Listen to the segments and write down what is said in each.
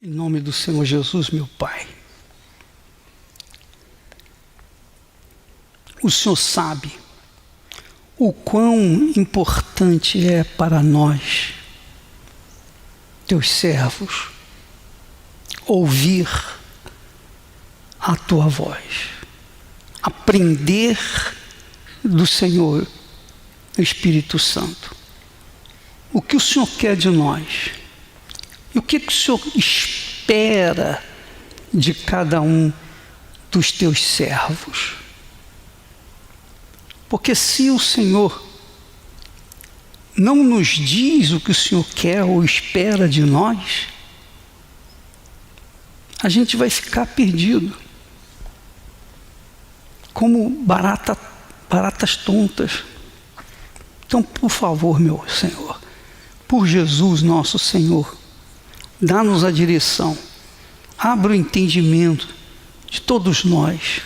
Em nome do Senhor Jesus, meu Pai, o Senhor sabe o quão importante é para nós, teus servos, ouvir a tua voz, aprender do Senhor, Espírito Santo. O que o Senhor quer de nós? E o que o Senhor espera de cada um dos teus servos? Porque se o Senhor não nos diz o que o Senhor quer ou espera de nós, a gente vai ficar perdido, como baratas tontas. Então, por favor, meu Senhor, por Jesus nosso Senhor, dá-nos a direção, abra o entendimento de todos nós,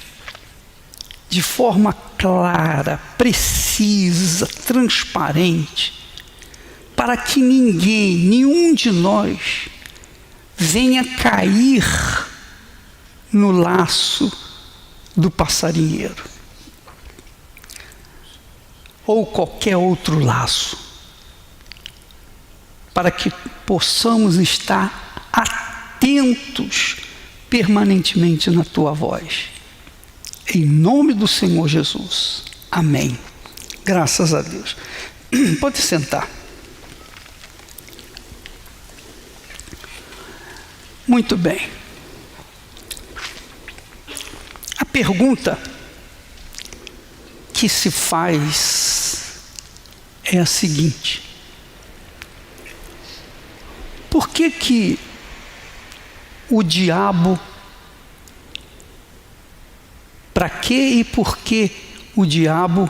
de forma clara, precisa, transparente, para que nenhum de nós venha cair no laço do passarinheiro ou qualquer outro laço, para que possamos estar atentos permanentemente na tua voz. Em nome do Senhor Jesus. Amém. Graças a Deus. Pode sentar. Muito bem. A pergunta que se faz é a seguinte: por que o diabo, para que e por que o diabo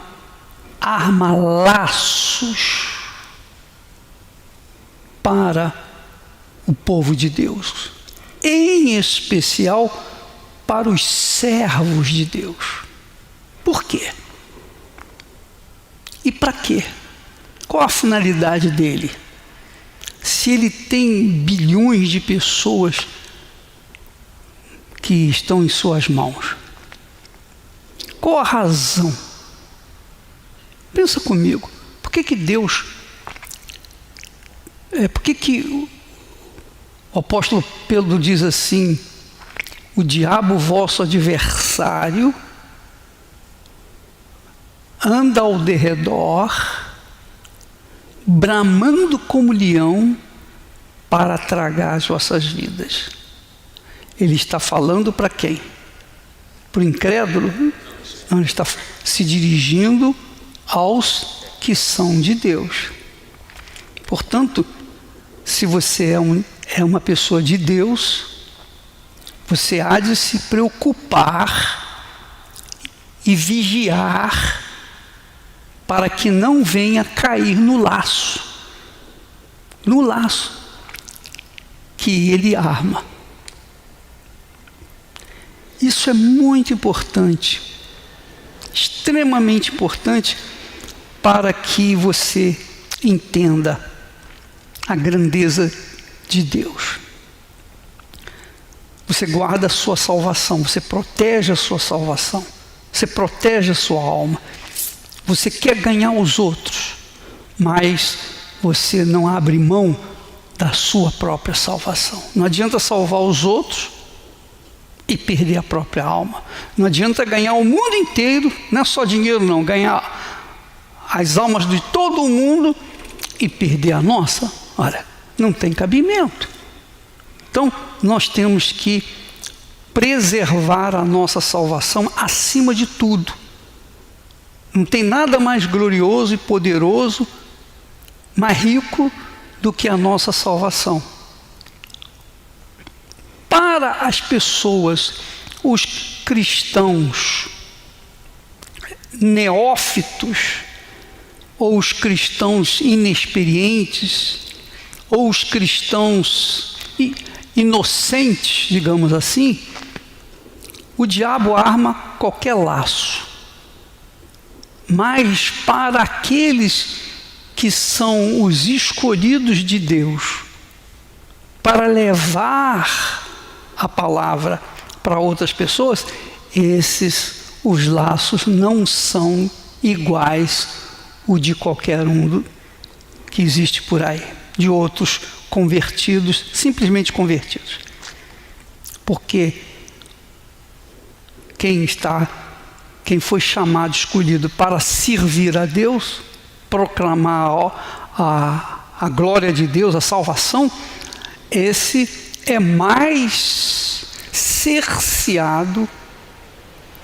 arma laços para o povo de Deus, em especial para os servos de Deus? Por quê? E para quê? Qual a finalidade dele? Se ele tem bilhões de pessoas que estão em suas mãos, qual a razão? Pensa comigo. Por que Deus... por que o apóstolo Pedro diz assim: o diabo, vosso adversário, anda ao derredor, bramando como leão, para tragar as vossas vidas? Ele está falando para quem? Para o incrédulo? Não, ele está se dirigindo aos que são de Deus. Portanto, se você é uma pessoa de Deus, você há de se preocupar e vigiar para que não venha cair no laço que ele arma. Isso é muito importante, extremamente importante, para que você entenda a grandeza de Deus. Você guarda a sua salvação, você protege a sua salvação, você protege a sua alma. Você quer ganhar os outros, mas você não abre mão da sua própria salvação. Não adianta salvar os outros e perder a própria alma. Não adianta ganhar o mundo inteiro, não é só dinheiro não, ganhar as almas de todo o mundo e perder a nossa. Olha, não tem cabimento. Então, nós temos que preservar a nossa salvação acima de tudo. Não tem nada mais glorioso e poderoso, mais rico do que a nossa salvação. Para as pessoas, os cristãos neófitos, ou os cristãos inexperientes, ou os cristãos inocentes, digamos assim, o diabo arma qualquer laço. Mas para aqueles que são os escolhidos de Deus, para levar a palavra para outras pessoas, os laços não são iguais o de qualquer um que existe por aí, de outros convertidos, simplesmente convertidos. Porque quem foi chamado, escolhido para servir a Deus, proclamar a glória de Deus, a salvação, esse é mais cerceado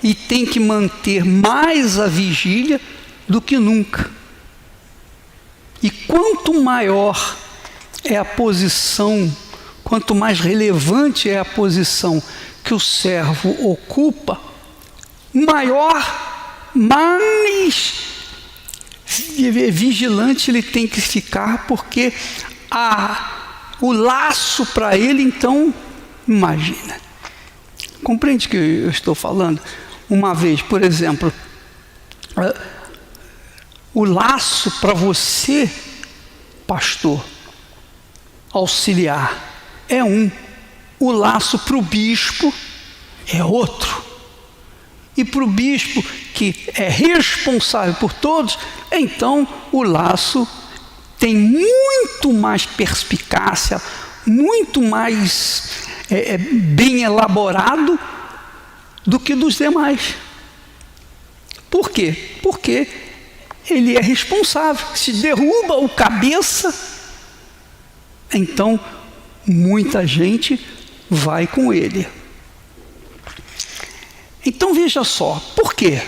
e tem que manter mais a vigília do que nunca. E quanto maior é a posição, quanto mais relevante é a posição que o servo ocupa, mais vigilante ele tem que ficar, porque o laço para ele, então, imagina. Compreende o que eu estou falando? Uma vez, por exemplo, o laço para você, pastor, auxiliar, é um. O laço para o bispo é outro. E para o bispo, que é responsável por todos, então o laço tem muito mais perspicácia, muito mais bem elaborado do que dos demais. Por quê? Porque ele é responsável. Se derruba o cabeça, então muita gente vai com ele. Então veja só, por quê?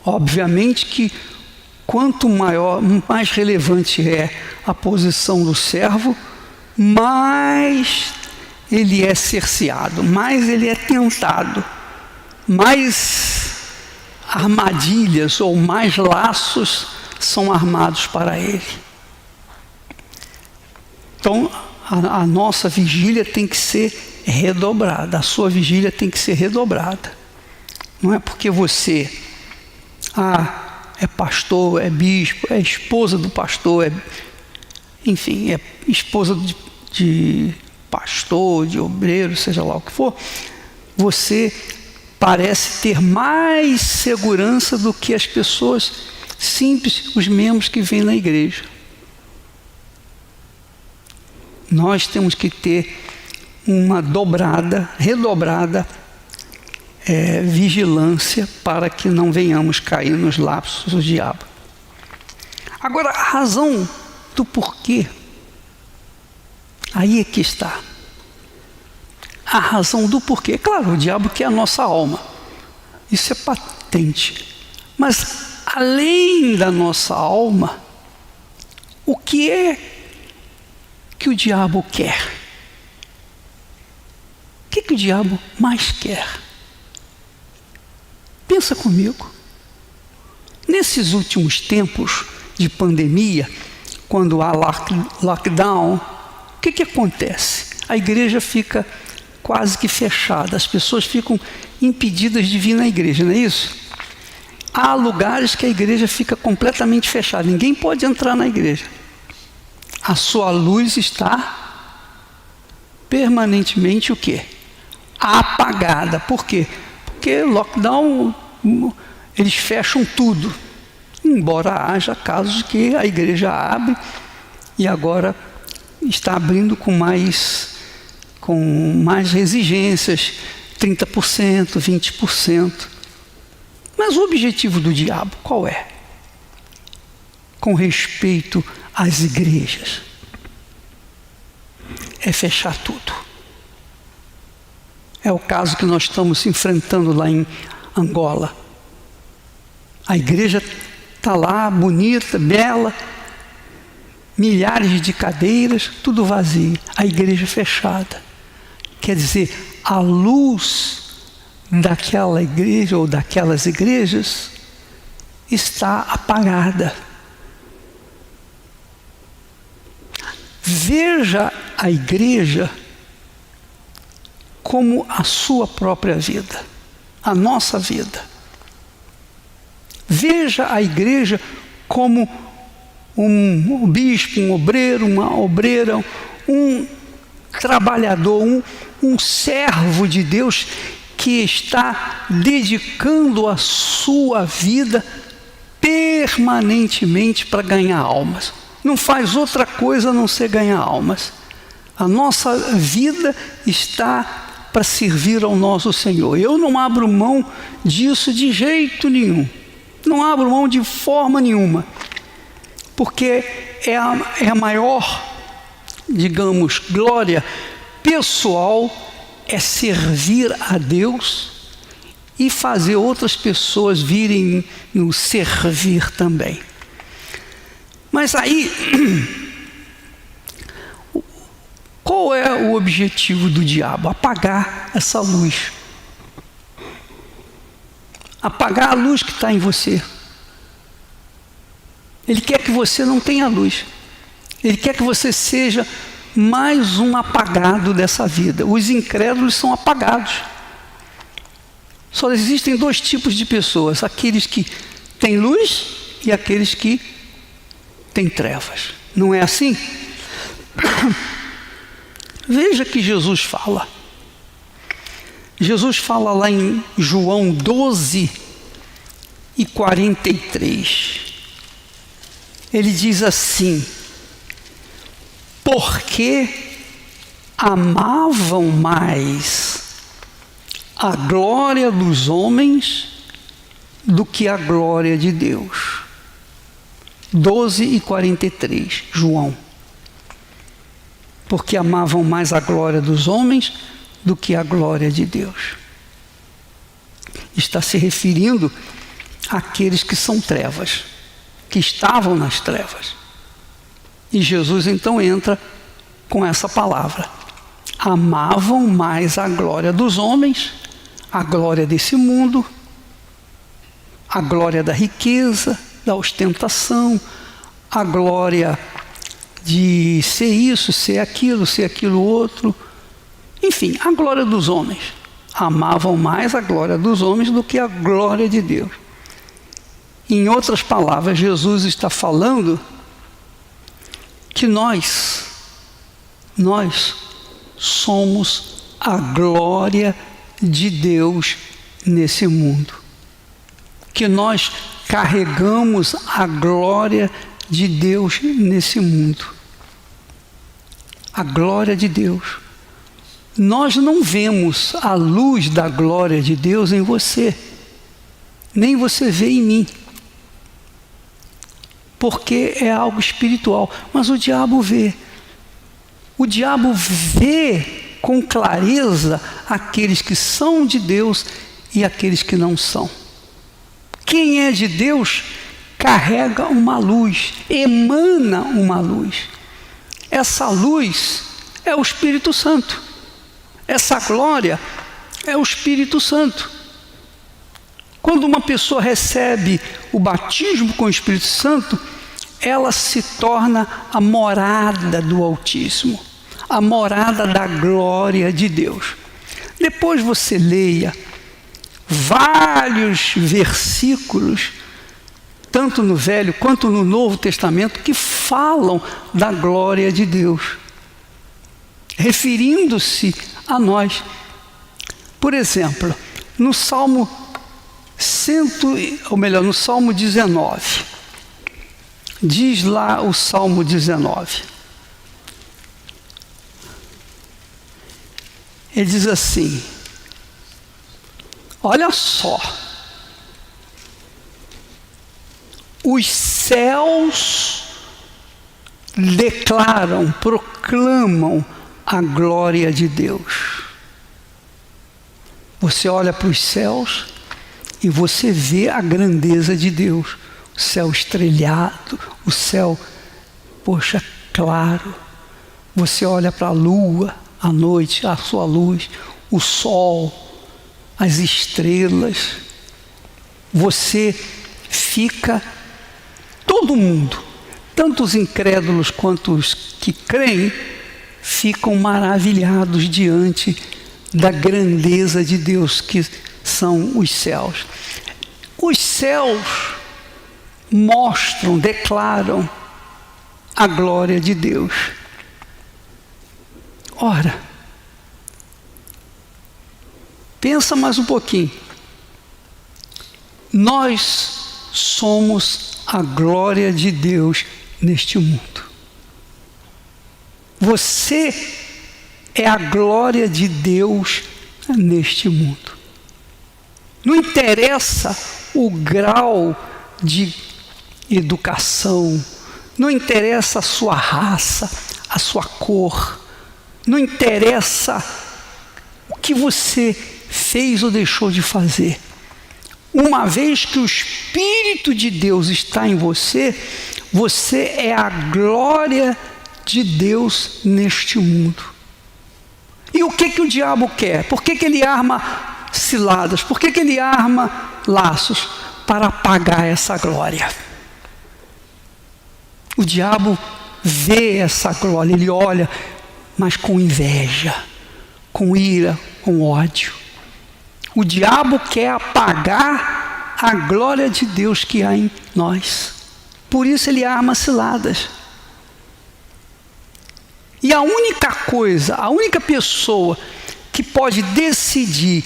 Obviamente que quanto mais relevante é a posição do servo, mais ele é cerceado, mais ele é tentado, mais armadilhas ou mais laços são armados para ele. Então, a nossa vigília tem que ser redobrada, a sua vigília tem que ser redobrada. Não é porque você é pastor, é bispo, é esposa do pastor, enfim, é esposa de pastor, de obreiro, seja lá o que for, você parece ter mais segurança do que as pessoas simples, os membros que vêm na igreja. Nós temos que ter uma redobrada vigilância para que não venhamos cair nos lapsos do diabo. Agora, a razão do porquê, aí é que está. A razão do porquê. Claro, o diabo quer a nossa alma. Isso é patente. Mas, além da nossa alma, o que é que o diabo quer? O que o diabo mais quer? Pensa comigo. Nesses últimos tempos de pandemia, quando há lockdown, o que acontece? A igreja fica quase que fechada, as pessoas ficam impedidas de vir na igreja, não é isso? Há lugares que a igreja fica completamente fechada, ninguém pode entrar na igreja. A sua luz está permanentemente o quê? Apagada. Por quê? Porque lockdown, eles fecham tudo. Embora haja casos que a igreja abre e agora está abrindo com mais exigências, 30%, 20%. Mas o objetivo do diabo qual é? Com respeito às igrejas, é fechar tudo. É o caso que nós estamos enfrentando lá em Angola. A igreja está lá, bonita, bela, milhares de cadeiras, tudo vazio. A igreja fechada. Quer dizer, a luz daquela igreja ou daquelas igrejas está apagada. Veja a igreja como a sua própria vida, a nossa vida. Veja a igreja como um bispo, um obreiro, uma obreira, trabalhador, um servo de Deus que está dedicando a sua vida permanentemente para ganhar almas. Não faz outra coisa a não ser ganhar almas. A nossa vida está para servir ao nosso Senhor. Eu não abro mão disso de jeito nenhum. Não abro mão de forma nenhuma. Porque é a maior, digamos, glória pessoal é servir a Deus e fazer outras pessoas virem nos servir também. Mas aí, qual é o objetivo do diabo? Apagar essa luz. Apagar a luz que está em você. Ele quer que você não tenha luz. Ele quer que você seja mais um apagado dessa vida. Os incrédulos são apagados. Só existem dois tipos de pessoas: aqueles que têm luz e aqueles que têm trevas. Não é assim? Veja que Jesus fala. Jesus fala lá em João 12:43. Ele diz assim: porque amavam mais a glória dos homens do que a glória de Deus. 12:43, João. Porque amavam mais a glória dos homens do que a glória de Deus. Está se referindo àqueles que são trevas, que estavam nas trevas. E Jesus então entra com essa palavra: amavam mais a glória dos homens, a glória desse mundo, a glória da riqueza, da ostentação, a glória de ser isso, ser aquilo outro, enfim, a glória dos homens. Amavam mais a glória dos homens do que a glória de Deus. Em outras palavras, Jesus está falando que nós somos a glória de Deus nesse mundo. Que nós carregamos a glória de Deus nesse mundo. A glória de Deus. Nós não vemos a luz da glória de Deus em você, nem você vê em mim, porque é algo espiritual. Mas o diabo vê. O diabo vê com clareza aqueles que são de Deus e aqueles que não são. Quem é de Deus carrega uma luz, emana uma luz. Essa luz é o Espírito Santo. Essa glória é o Espírito Santo. Quando uma pessoa recebe o batismo com o Espírito Santo, ela se torna a morada do Altíssimo, a morada da glória de Deus. Depois você leia vários versículos, tanto no Velho quanto no Novo Testamento, que falam da glória de Deus, referindo-se a nós. Por exemplo, no Salmo 19, diz lá o Salmo 19, ele diz assim, olha só, os céus declaram, proclamam a glória de Deus. Você olha para os céus e você vê a grandeza de Deus. O céu estrelhado, o céu, claro. Você olha para a lua, à noite, a sua luz, o sol, as estrelas. Você fica, todo mundo, tanto os incrédulos quanto os que creem, ficam maravilhados diante da grandeza de Deus, que são os céus. Os céus mostram, declaram a glória de Deus. Ora, pensa mais um pouquinho. Nós somos a glória de Deus neste mundo. Você é a glória de Deus neste mundo. Não interessa o grau de educação, não interessa a sua raça, a sua cor, não interessa o que você fez ou deixou de fazer. Uma vez que o Espírito de Deus está em você, você é a glória de Deus neste mundo. E o que o diabo quer? Por que ele arma ciladas? Por que ele arma laços? Para apagar essa glória. O diabo vê essa glória, ele olha, mas com inveja, com ira, com ódio. O diabo quer apagar a glória de Deus que há em nós. Por isso ele arma ciladas. E a única coisa, a única pessoa que pode decidir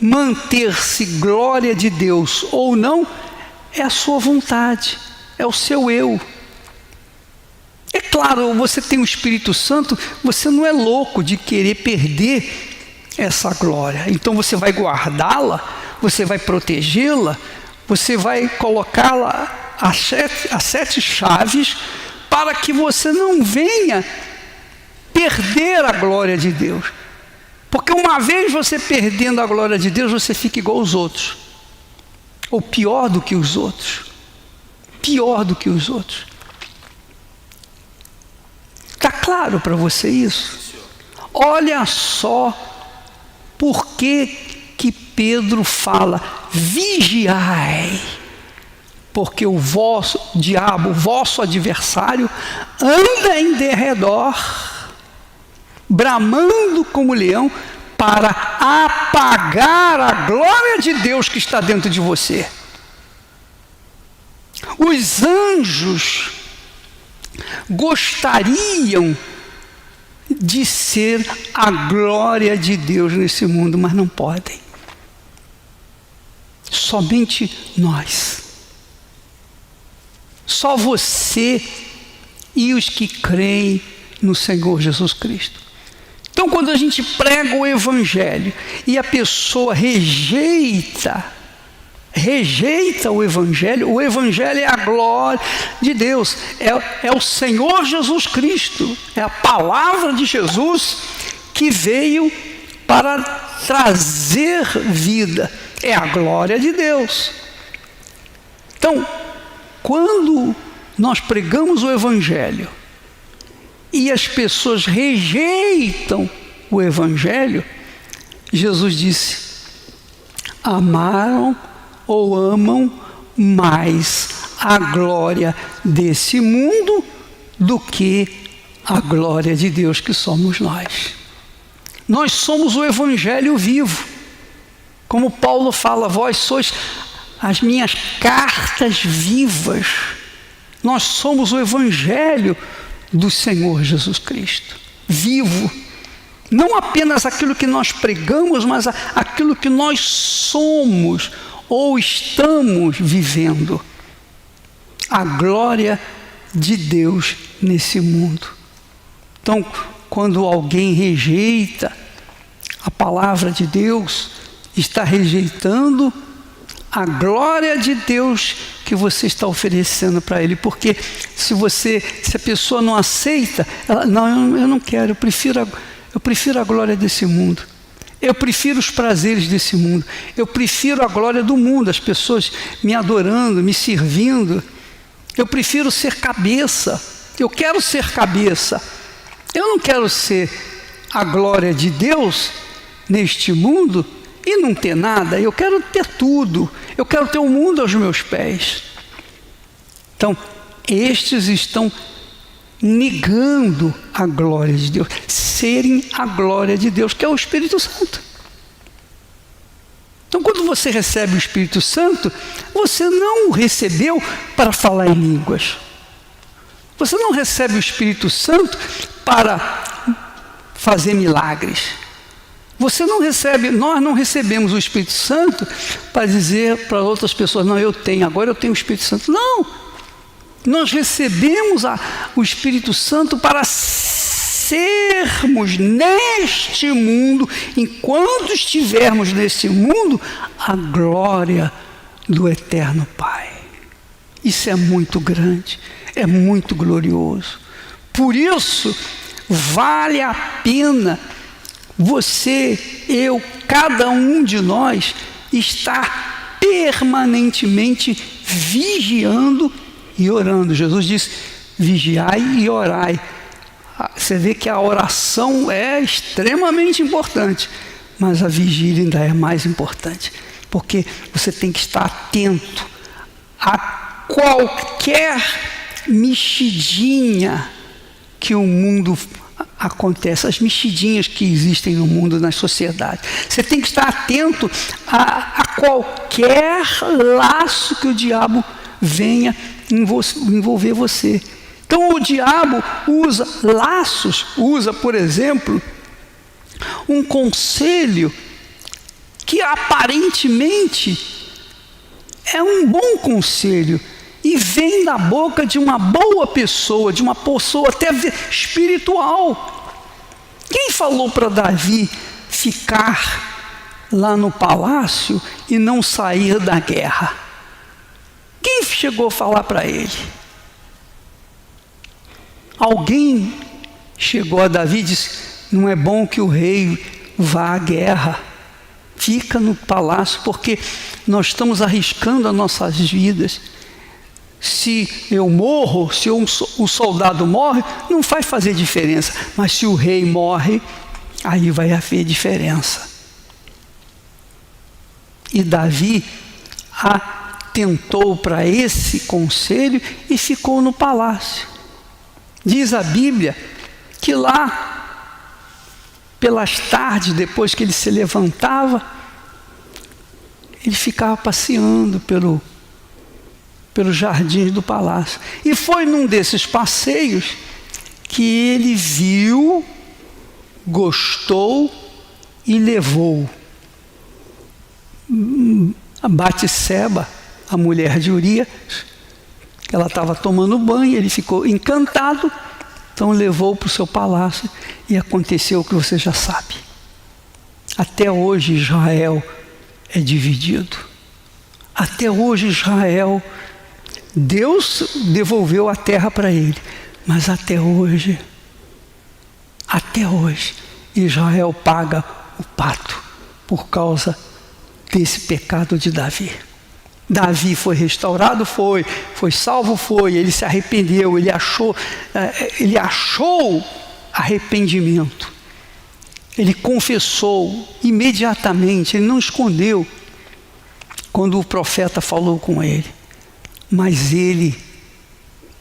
manter-se glória de Deus ou não, é a sua vontade, é o seu eu. É claro, você tem o Espírito Santo, você não é louco de querer perder essa glória. Então você vai guardá-la, você vai protegê-la, você vai colocá-la às 7 chaves para que você não venha perder a glória de Deus. Porque uma vez você perdendo a glória de Deus, você fica igual aos outros. Ou pior do que os outros. Pior do que os outros. Está claro para você isso? Olha só por que Pedro fala, vigiai, porque o vosso diabo, o vosso adversário, anda em derredor, bramando como leão, para apagar a glória de Deus que está dentro de você. Os anjos gostariam de ser a glória de Deus nesse mundo, mas não podem. Somente nós. Só você e os que creem no Senhor Jesus Cristo. Então, quando a gente prega o Evangelho e a pessoa rejeita o Evangelho é a glória de Deus, é o Senhor Jesus Cristo, é a palavra de Jesus que veio para trazer vida, é a glória de Deus. Então, quando nós pregamos o Evangelho e as pessoas rejeitam o Evangelho, Jesus disse, amaram ou amam mais a glória desse mundo do que a glória de Deus que somos nós. Nós somos o Evangelho vivo. Como Paulo fala, vós sois as minhas cartas vivas. Nós somos o Evangelho do Senhor Jesus Cristo, vivo. Não apenas aquilo que nós pregamos, mas aquilo que nós somos ou estamos vivendo. A glória de Deus nesse mundo. Então, quando alguém rejeita a palavra de Deus, está rejeitando a glória de Deus que você está oferecendo para ele. Porque se a pessoa não aceita, não, eu não quero, eu prefiro a glória desse mundo. Eu prefiro os prazeres desse mundo. Eu prefiro a glória do mundo, as pessoas me adorando, me servindo. Eu prefiro ser cabeça. Eu quero ser cabeça. Eu não quero ser a glória de Deus neste mundo e não ter nada. Eu quero ter tudo. Eu quero ter o mundo aos meus pés. Então, estes estão negando a glória de Deus, serem a glória de Deus, que é o Espírito Santo. Então, quando você recebe o Espírito Santo, você não o recebeu para falar em línguas. Você não recebe o Espírito Santo para fazer milagres. Você não recebe, nós não recebemos o Espírito Santo para dizer para outras pessoas, não, agora eu tenho o Espírito Santo. Não! Nós recebemos o Espírito Santo para sermos neste mundo, enquanto estivermos neste mundo, a glória do Eterno Pai. Isso é muito grande, é muito glorioso. Por isso, vale a pena você, eu, cada um de nós, estar permanentemente vigiando e orando. Jesus disse, vigiai e orai. Você vê que a oração é extremamente importante, mas a vigília ainda é mais importante, porque você tem que estar atento a qualquer mexidinha que o mundo acontece, as mexidinhas que existem no mundo, nas sociedades. Você tem que estar atento a qualquer laço que o diabo venha envolver você. Então o diabo usa laços, por exemplo, um conselho que aparentemente é um bom conselho e vem da boca de uma boa pessoa, de uma pessoa até espiritual. Quem falou para Davi ficar lá no palácio e não sair da guerra? Quem chegou a falar para ele? Alguém chegou a Davi e disse, não é bom que o rei vá à guerra, fica no palácio, porque nós estamos arriscando as nossas vidas. Se eu morro, se um soldado morre, não vai fazer diferença, mas se o rei morre, aí vai haver diferença. E Davi atentou para esse conselho e ficou no palácio. Diz a Bíblia que lá, pelas tardes, depois que ele se levantava, ele ficava passeando pelos jardins do palácio. E foi num desses passeios que ele viu, gostou e levou a Batseba, a mulher de Urias. Ela estava tomando banho, ele ficou encantado, então levou para o seu palácio e aconteceu o que você já sabe. Até hoje Israel é dividido. Até hoje Israel, Deus devolveu a terra para ele, mas até hoje, Israel paga o pato por causa desse pecado de Davi. Davi foi restaurado, foi salvo, ele se arrependeu, ele achou arrependimento. Ele confessou imediatamente, ele não escondeu quando o profeta falou com ele. Mas ele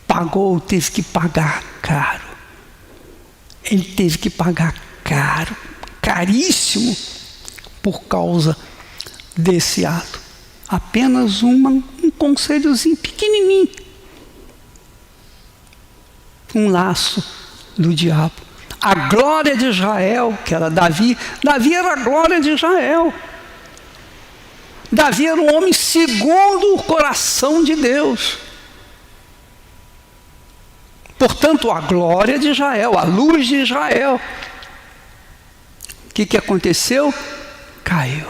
pagou, teve que pagar caro. Ele teve que pagar caro, caríssimo, por causa desse ato. Apenas um conselhozinho pequenininho. Um laço do diabo. A glória de Israel, que era Davi era a glória de Israel. Davi era um homem segundo o coração de Deus. Portanto, a glória de Israel, a luz de Israel. O que aconteceu? Caiu.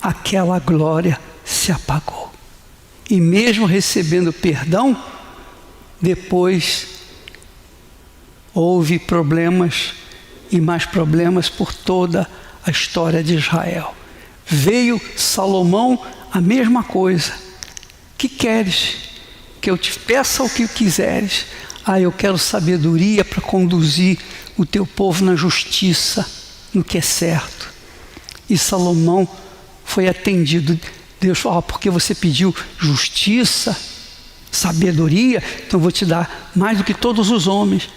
Aquela glória se apagou. E mesmo recebendo perdão, depois houve problemas e mais problemas por toda a história de Israel. Veio Salomão, a mesma coisa. Que queres? Que eu te peça o que quiseres. Eu quero sabedoria para conduzir o teu povo na justiça, no que é certo. E Salomão foi atendido. Deus falou, porque você pediu justiça, sabedoria, então eu vou te dar mais do que todos os homens.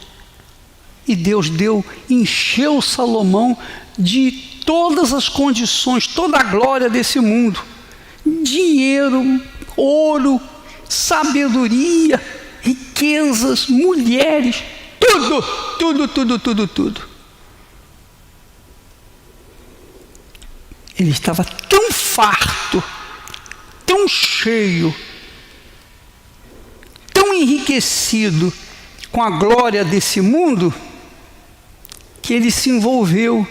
E Deus encheu Salomão de todas as condições, toda a glória desse mundo. Dinheiro, ouro, sabedoria, riquezas, mulheres, tudo. Ele estava tão farto, tão cheio, tão enriquecido com a glória desse mundo, que ele se envolveu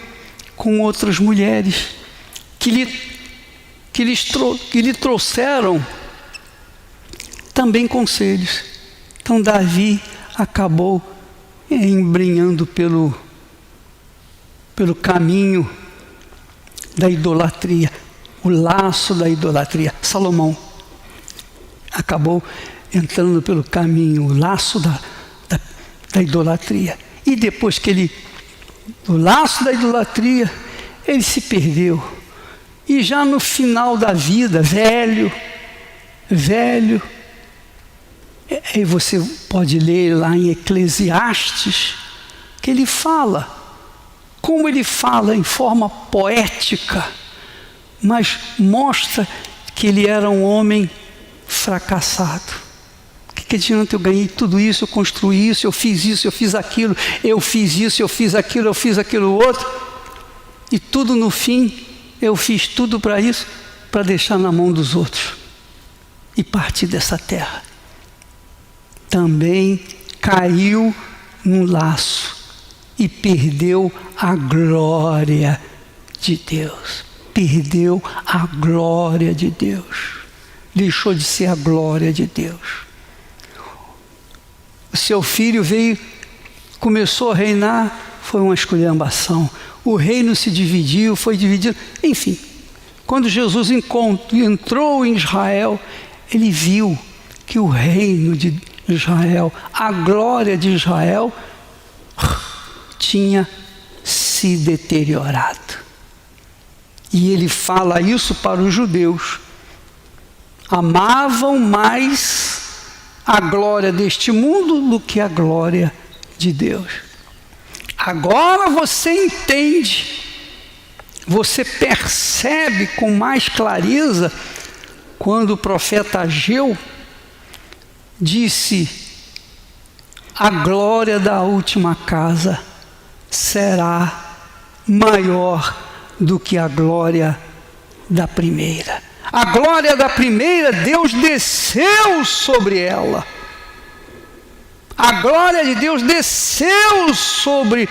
com outras mulheres que lhe trouxeram também conselhos. Então Davi acabou embrenhando pelo caminho da idolatria, o laço da idolatria. Salomão acabou entrando pelo caminho, o laço da idolatria. E depois que do laço da idolatria, ele se perdeu. E já no final da vida, velho, aí você pode ler lá em Eclesiastes, que ele fala, como ele fala em forma poética, mas mostra que ele era um homem fracassado. Que adianta eu ganhei tudo isso, eu construí isso, eu fiz aquilo, eu fiz isso, eu fiz aquilo outro, e tudo no fim, eu fiz tudo para isso, para deixar na mão dos outros e partir dessa terra. Também caiu num laço e perdeu a glória de Deus. Perdeu a glória de Deus. Deixou de ser a glória de Deus. O seu filho começou a reinar, foi uma esculhambação. O reino se dividiu, foi dividido. Enfim, quando Jesus entrou em Israel, ele viu que o reino de Israel, a glória de Israel, tinha se deteriorado. E ele fala isso para os judeus. Amavam mais a glória deste mundo do que a glória de Deus. Agora você entende, você percebe com mais clareza quando o profeta Ageu disse: a glória da última casa será maior do que a glória da primeira. A glória da primeira, Deus desceu sobre ela. A glória de Deus desceu sobre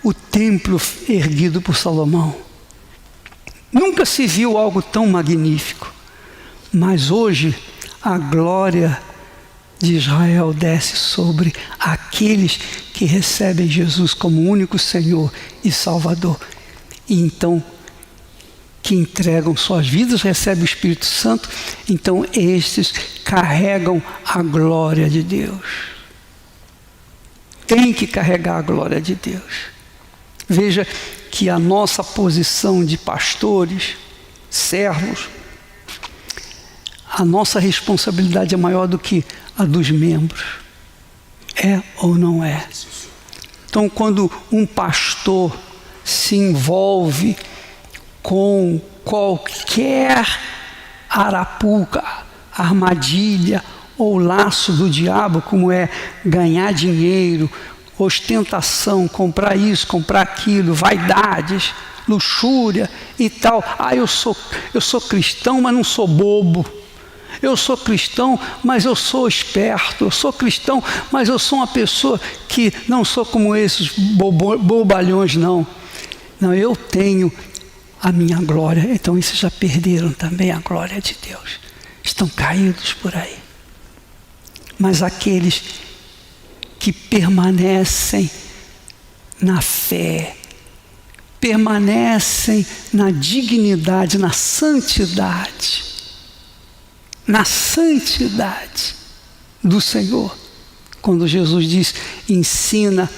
o templo erguido por Salomão. Nunca se viu algo tão magnífico. Mas hoje, a glória de Israel desce sobre aqueles que recebem Jesus como único Senhor e Salvador. E então, que entregam suas vidas, recebem o Espírito Santo, então estes carregam a glória de Deus. Tem que carregar a glória de Deus. Veja que a nossa posição de pastores, servos, a nossa responsabilidade é maior do que a dos membros. É ou não é? Então, quando um pastor se envolve com qualquer arapuca, armadilha ou laço do diabo, como é ganhar dinheiro, ostentação, comprar isso, comprar aquilo, vaidades, luxúria e tal. Eu sou cristão, mas não sou bobo. Eu sou cristão, mas eu sou esperto. Eu sou cristão, mas eu sou uma pessoa que não sou como esses bobalhões, não. Não, eu tenho a minha glória. Então esses já perderam também a glória de Deus. Estão caídos por aí. Mas aqueles que permanecem na fé, permanecem na dignidade, na santidade do Senhor. Quando Jesus diz, ensina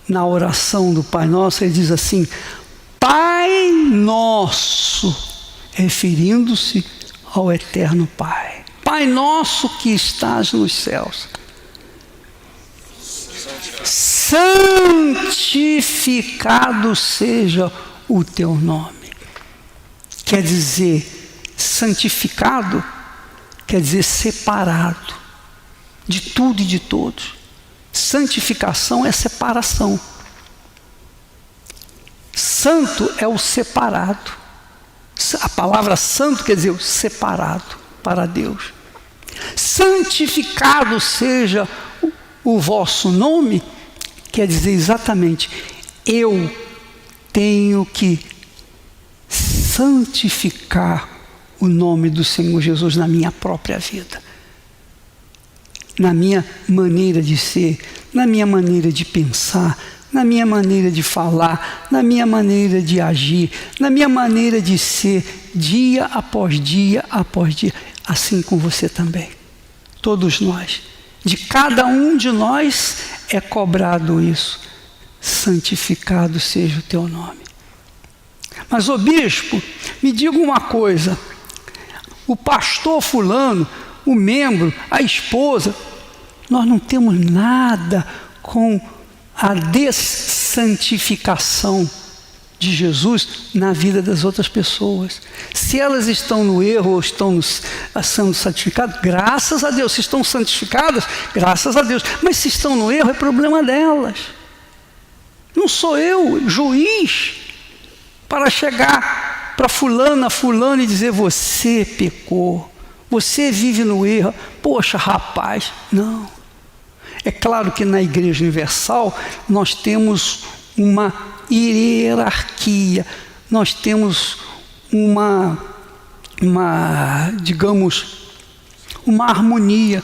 na oração do Pai Nosso, ele diz assim: Pai Nosso, referindo-se ao Eterno Pai. Pai Nosso que estás nos céus, santificado seja o teu nome. Quer dizer, santificado quer dizer separado de tudo e de todos. Santificação é separação. Santo é o separado. A palavra santo quer dizer o separado para Deus. Santificado seja o vosso nome, quer dizer exatamente, eu tenho que santificar o nome do Senhor Jesus na minha própria vida, na minha maneira de ser, na minha maneira de pensar, na minha maneira de falar, na minha maneira de agir, na minha maneira de ser, dia após dia após dia, assim com você também. Todos nós, de cada um de nós é cobrado isso. Santificado seja o teu nome. Mas, ô bispo, me diga uma coisa. O pastor fulano, o membro, a esposa, nós não temos nada com a dessantificação de Jesus na vida das outras pessoas. Se elas estão no erro ou estão sendo santificadas, graças a Deus. Se estão santificadas, graças a Deus. Mas se estão no erro, é problema delas. Não sou eu, juiz, para chegar para fulano e dizer: você pecou, você vive no erro. Poxa, rapaz, não. É claro que na Igreja Universal nós temos uma hierarquia, nós temos digamos, uma harmonia,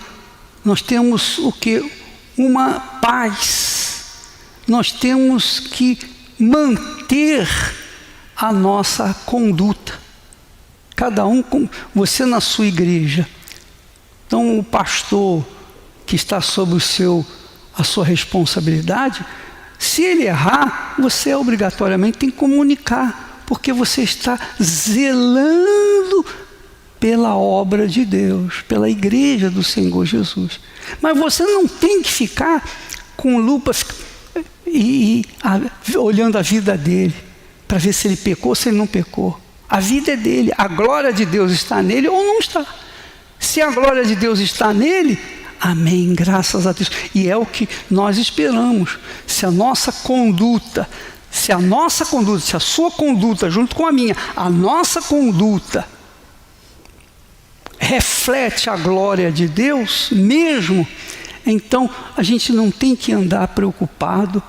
nós temos o quê? Uma paz, nós temos que manter a nossa conduta, cada um, você na sua igreja. Então o pastor que está sob a sua responsabilidade, se ele errar, você obrigatoriamente tem que comunicar, porque você está zelando pela obra de Deus, pela igreja do Senhor Jesus. Mas você não tem que ficar com lupa olhando a vida dele, para ver se ele pecou ou se ele não pecou. A vida é dele, a glória de Deus está nele ou não está. Se a glória de Deus está nele, amém, graças a Deus. E é o que nós esperamos. Se a sua conduta, junto com a minha, a nossa conduta reflete a glória de Deus mesmo, então a gente não tem que andar preocupado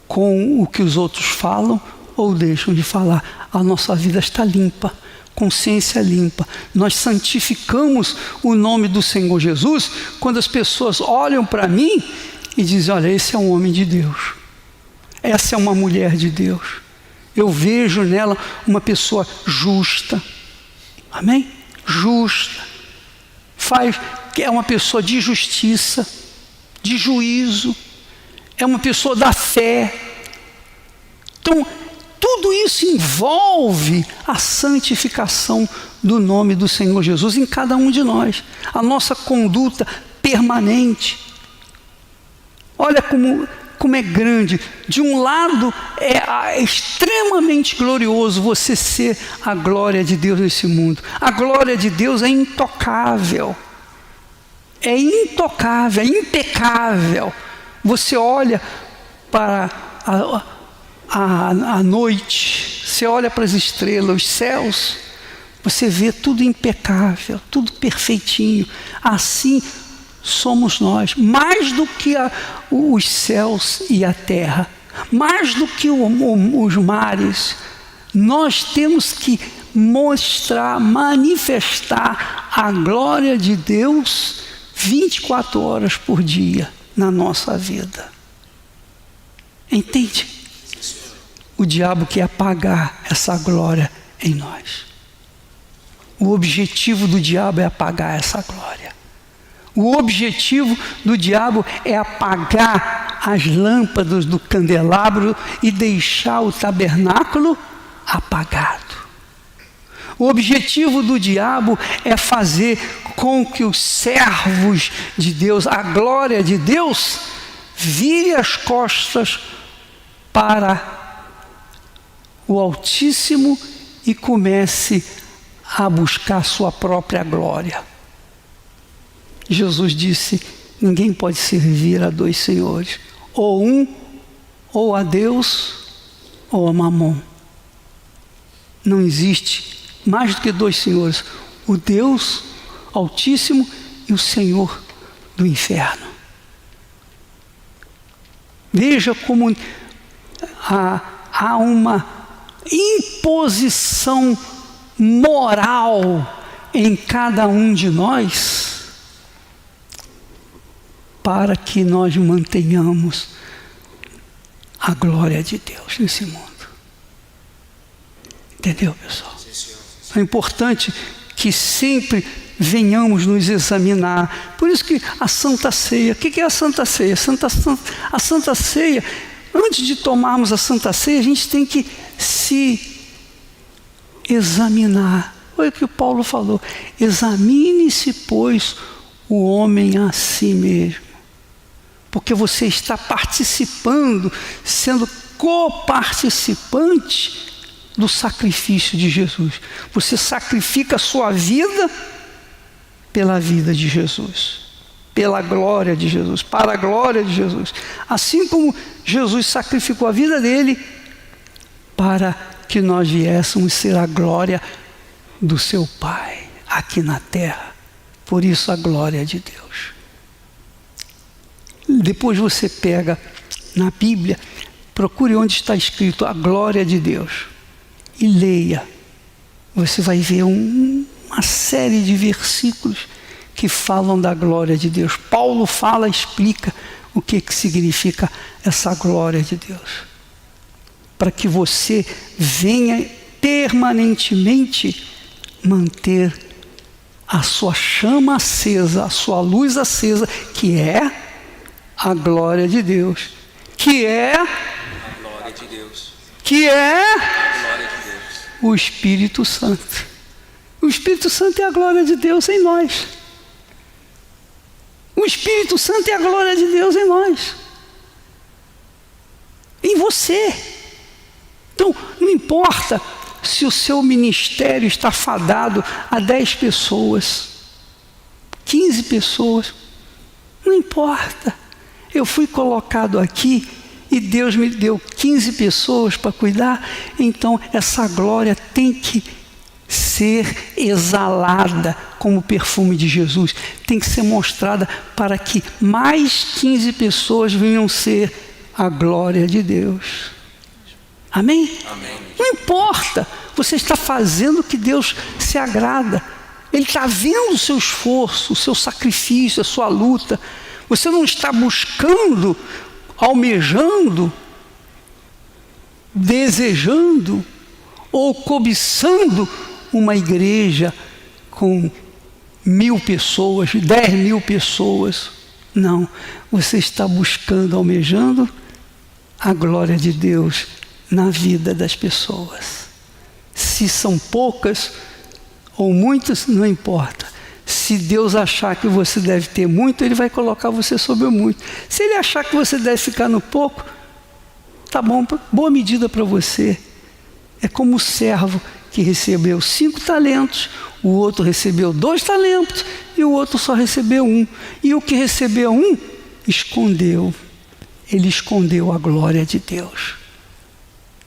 com o que os outros falam ou deixam de falar. A nossa vida está limpa, consciência limpa. Nós santificamos o nome do Senhor Jesus quando as pessoas olham para mim e dizem: olha, esse é um homem de Deus, essa é uma mulher de Deus, eu vejo nela uma pessoa justa, amém? Justa, é uma pessoa de justiça, de juízo, é uma pessoa da fé. Então tudo isso envolve a santificação do nome do Senhor Jesus em cada um de nós, a nossa conduta permanente. Olha como é grande. De um lado é extremamente glorioso você ser a glória de Deus nesse mundo. A glória de Deus é intocável, é impecável. Você olha para a noite, você olha para as estrelas, os céus, você vê tudo impecável, tudo perfeitinho. Assim somos nós, mais do que os céus e a terra, mais do que os mares. Nós temos que manifestar a glória de Deus 24 horas por dia na nossa vida. Entende? O diabo quer apagar essa glória em nós. O objetivo do diabo é apagar essa glória. O objetivo do diabo é apagar as lâmpadas do candelabro e deixar o tabernáculo apagado. O objetivo do diabo é fazer com que os servos de Deus, a glória de Deus, vire as costas para o Altíssimo e comece a buscar sua própria glória. Jesus disse: ninguém pode servir a dois senhores, ou a Deus ou a Mamon. não existe mais do que dois senhores: o Deus Altíssimo e o Senhor do inferno. Veja como há uma imposição moral em cada um de nós para que nós mantenhamos a glória de Deus nesse mundo. Entendeu, pessoal? É importante que sempre venhamos nos examinar. Por isso que a Santa Ceia, o que é a Santa Ceia? A Santa Ceia, antes de tomarmos a Santa Ceia, a gente tem que se examinar. Foi o que o Paulo falou: examine-se, pois, o homem a si mesmo. Porque você está participando, sendo coparticipante do sacrifício de Jesus. Você sacrifica a sua vida pela vida de Jesus, pela glória de Jesus, para a glória de Jesus. Assim como Jesus sacrificou a vida dele para que nós viéssemos ser a glória do seu Pai aqui na terra. Por isso a glória de Deus. Depois você pega na Bíblia, procure onde está escrito a glória de Deus e leia. Você vai ver uma série de versículos que falam da glória de Deus. Paulo fala, explica o que significa essa glória de Deus, para que você venha permanentemente manter a sua chama acesa, a sua luz acesa, que é a glória de Deus, que é a glória de Deus, que é a glória de Deus, o Espírito Santo. O Espírito Santo é a glória de Deus em nós. O Espírito Santo é a glória de Deus em nós, em você. Então, não importa se o seu ministério está fadado a 10 pessoas, 15 pessoas, não importa. Eu fui colocado aqui e Deus me deu 15 pessoas para cuidar, então essa glória tem que ser exalada como o perfume de Jesus, tem que ser mostrada para que mais 15 pessoas venham ser a glória de Deus. Amém? Amém. Não importa, você está fazendo o que Deus se agrada. Ele está vendo o seu esforço, o seu sacrifício, a sua luta. Você não está buscando, almejando, desejando ou cobiçando uma igreja com 1.000 pessoas, 10.000 pessoas. Não, você está buscando, almejando a glória de Deus na vida das pessoas. Se são poucas ou muitas, não importa. Se Deus achar que você deve ter muito, Ele vai colocar você sobre o muito. Se Ele achar que você deve ficar no pouco, tá bom, boa medida para você. É como o servo que recebeu 5 talentos, o outro recebeu 2 talentos e o outro só recebeu 1. E o que recebeu 1, escondeu. Ele escondeu a glória de Deus.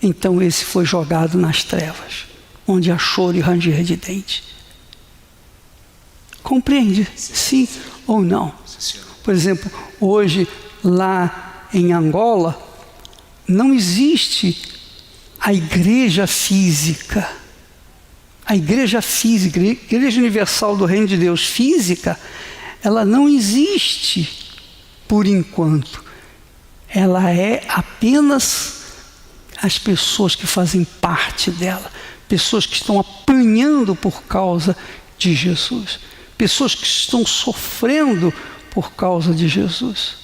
Então esse foi jogado nas trevas, onde há choro e ranger de dente. Compreende? Sim ou não? Por exemplo, hoje lá em Angola não existe a igreja física. A igreja física, a Igreja Universal do Reino de Deus física, ela não existe por enquanto. Ela é apenas as pessoas que fazem parte dela, pessoas que estão apanhando por causa de Jesus, pessoas que estão sofrendo por causa de Jesus.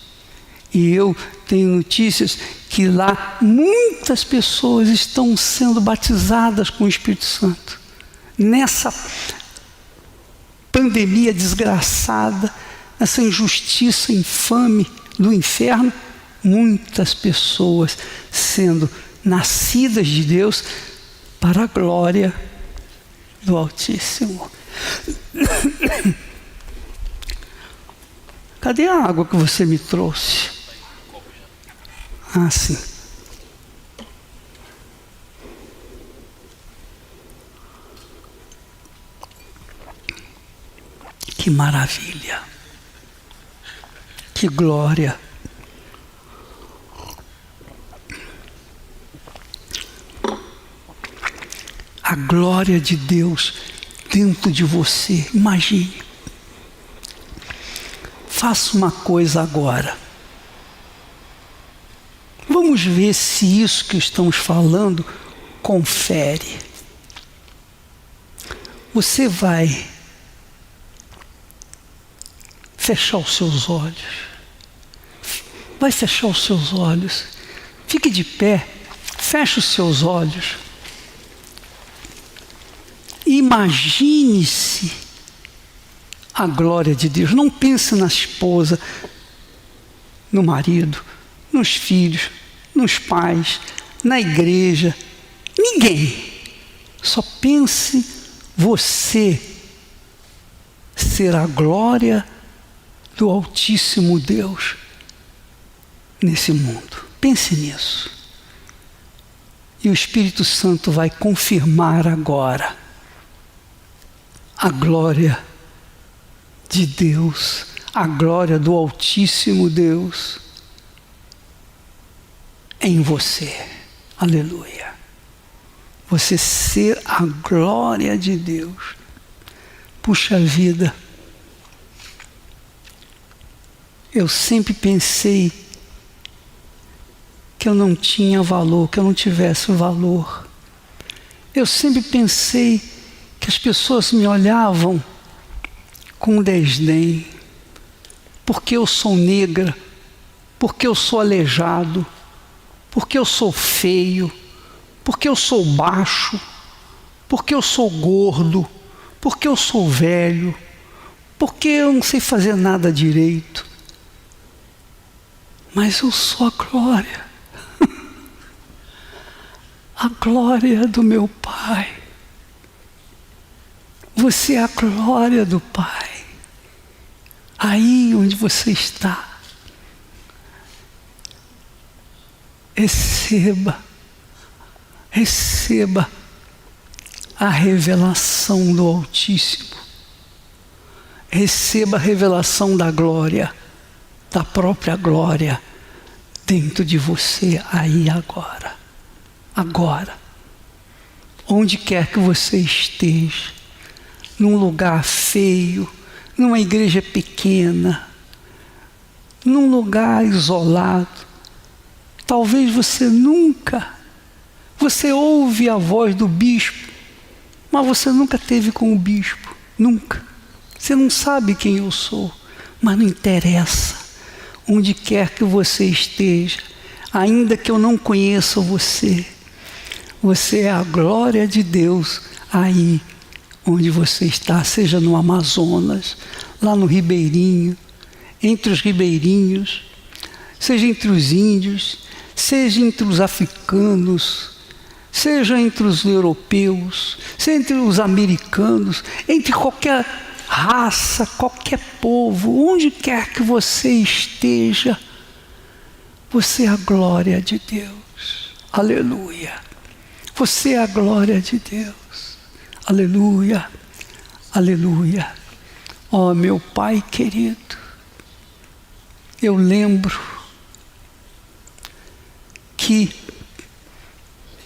E eu tenho notícias que lá muitas pessoas estão sendo batizadas com o Espírito Santo. Nessa pandemia desgraçada, essa injustiça infame do inferno, muitas pessoas sendo nascidas de Deus para a glória do Altíssimo. Cadê a água que você me trouxe? Ah, sim. Que maravilha! Que glória! A glória de Deus dentro de você. Imagine. Faça uma coisa agora. Vamos ver se isso que estamos falando confere. Você vai fechar os seus olhos. Vai fechar os seus olhos. Fique de pé. Feche os seus olhos. Imagine-se a glória de Deus. Não pense na esposa, no marido, nos filhos, nos pais, na igreja. Ninguém. Só pense você ser a glória do Altíssimo Deus nesse mundo. Pense nisso. E o Espírito Santo vai confirmar agora a glória de Deus, a glória do Altíssimo Deus em você. Aleluia. Você ser a glória de Deus. Puxa vida, eu sempre pensei que eu não tinha valor, que eu não tivesse valor. Eu sempre pensei que as pessoas me olhavam com desdém, porque eu sou negra, porque eu sou aleijado, porque eu sou feio, porque eu sou baixo, porque eu sou gordo, porque eu sou velho, porque eu não sei fazer nada direito. Mas eu sou a glória, a glória do meu Pai. Você é a glória do Pai. Aí onde você está, receba a revelação do Altíssimo. Receba a revelação da glória, da própria glória dentro de você aí agora. Agora. Onde quer que você esteja, num lugar feio, numa igreja pequena, num lugar isolado, talvez você ouve a voz do bispo, mas você nunca teve com o bispo, nunca. Você não sabe quem eu sou, mas não interessa. Onde quer que você esteja, ainda que eu não conheça você, você é a glória de Deus aí onde você está, seja no Amazonas, lá no Ribeirinho, entre os ribeirinhos, seja entre os índios, seja entre os africanos, seja entre os europeus, seja entre os americanos, entre qualquer raça, qualquer povo, onde quer que você esteja, você é a glória de Deus. Aleluia. Você é a glória de Deus. Aleluia, aleluia. Ó meu Pai querido, eu lembro que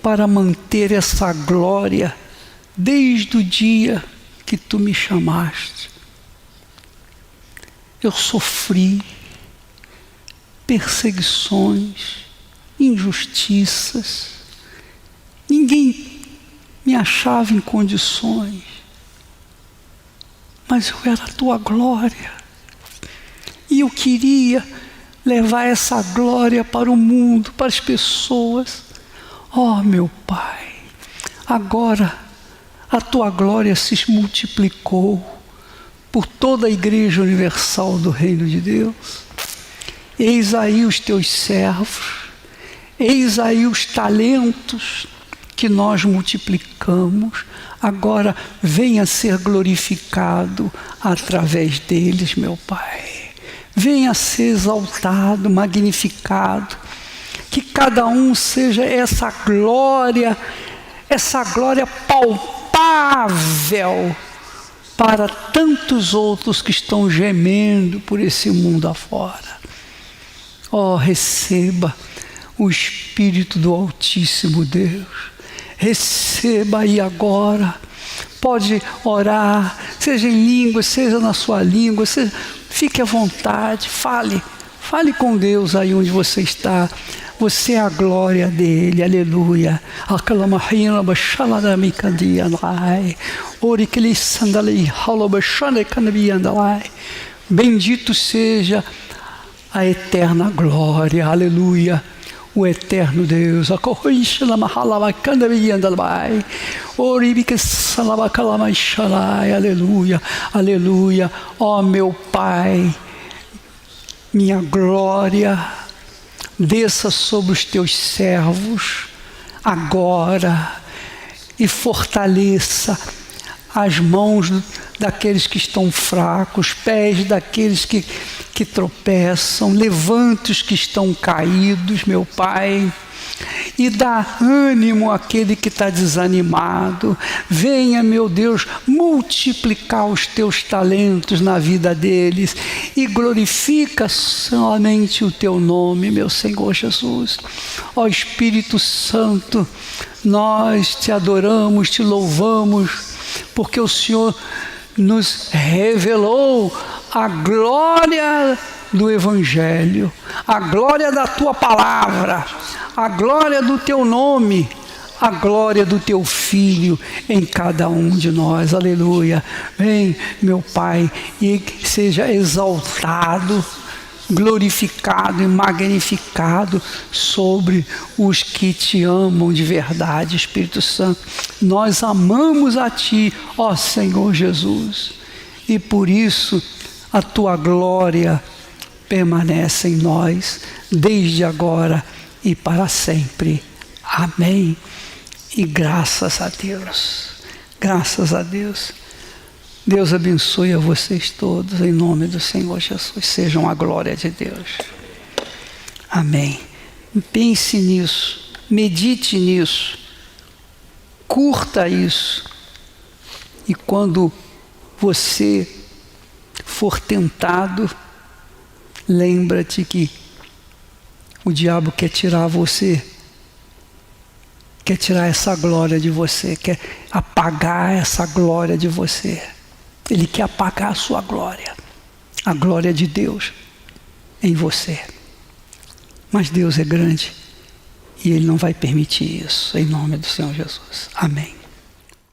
para manter essa glória, desde o dia que Tu me chamaste, eu sofri perseguições, injustiças, ninguém me achava em condições, mas eu era a Tua glória, e eu queria levar essa glória para o mundo, para as pessoas. Ó meu Pai, agora a Tua glória se multiplicou por toda a Igreja Universal do Reino de Deus. Eis aí os Teus servos, eis aí os talentos que nós multiplicamos, agora venha ser glorificado através deles, meu Pai. Venha ser exaltado, magnificado, que cada um seja essa glória palpável para tantos outros que estão gemendo por esse mundo afora. Oh, receba o Espírito do Altíssimo Deus. Receba aí agora. Pode orar, seja em língua, seja na sua língua, fique à vontade, fale com Deus aí onde você está. Você é a glória dele, aleluia. Bendito seja a eterna glória, aleluia. O eterno Deus, aleluia, aleluia. Ó meu Pai, minha glória, desça sobre os teus servos agora e fortaleça as mãos daqueles que estão fracos, pés daqueles que tropeçam, levanta os que estão caídos, meu Pai, e dá ânimo àquele que está desanimado. Venha, meu Deus, multiplicar os teus talentos na vida deles e glorifica somente o teu nome, meu Senhor Jesus. Ó Espírito Santo, nós te adoramos, te louvamos, porque o Senhor nos revelou a glória do Evangelho, a glória da tua palavra, a glória do teu nome, a glória do teu Filho em cada um de nós, aleluia. Vem, meu Pai, e seja exaltado, glorificado e magnificado sobre os que te amam de verdade, Espírito Santo. Nós amamos a ti, ó Senhor Jesus, e por isso a tua glória permanece em nós, desde agora e para sempre. Amém. E graças a Deus. Graças a Deus. Deus abençoe a vocês todos, em nome do Senhor Jesus. Sejam a glória de Deus. Amém. Pense nisso, medite nisso, curta isso. E quando você for tentado, lembra-te que o diabo quer tirar você, quer tirar essa glória de você, quer apagar essa glória de você. Ele quer apagar a sua glória, a glória de Deus em você. Mas Deus é grande e Ele não vai permitir isso, em nome do Senhor Jesus. Amém.